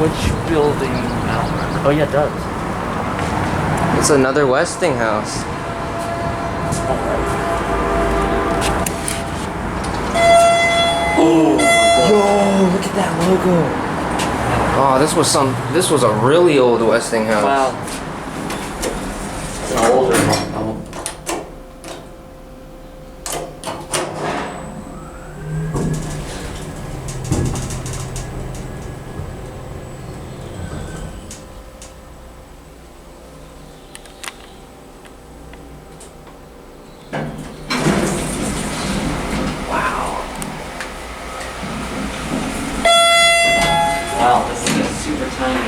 Which building? I don't remember. Oh yeah, it does. It's another Westinghouse. Oh, yo, look at that logo. Oh, this was a really old Westinghouse. wow. It's an older one. Wow, this thing is super tiny.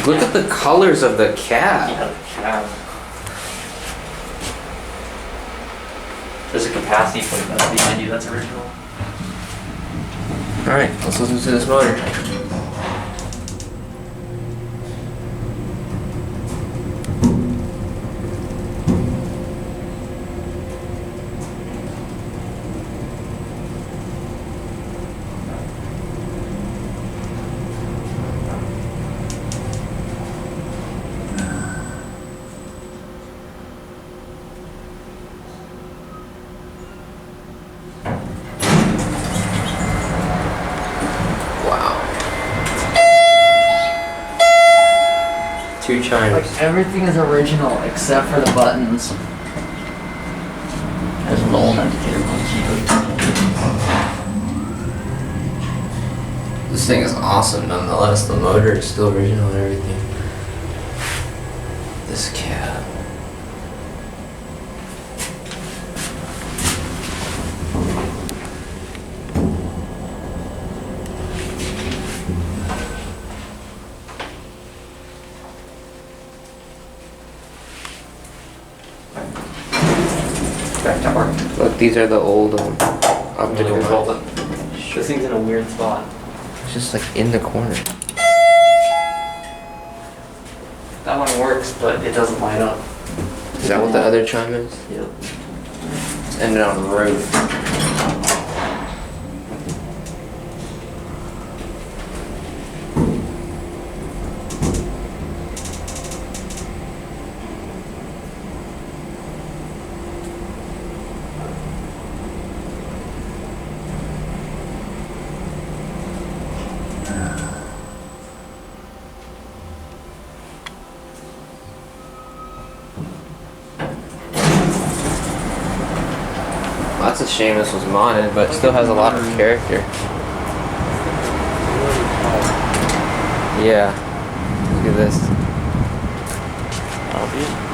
Look at the colors of the cab. Yeah, the cab. There's a capacity plate that's behind you, that's original. Alright, let's listen to this motor. Two chimes. Like everything is original except for the buttons. There's an old indicator on the keyboard. This thing is awesome nonetheless. The motor is still original and everything. This cab. Look, these are the old optical ones. This thing's in a weird spot. It's just like in the corner. That one works, but it doesn't light up. Is that what the other chime is? Yep. It's ended on the roof. That's a shame this was modded, but it still has a lot of character. Yeah. Look at this. That'll be it.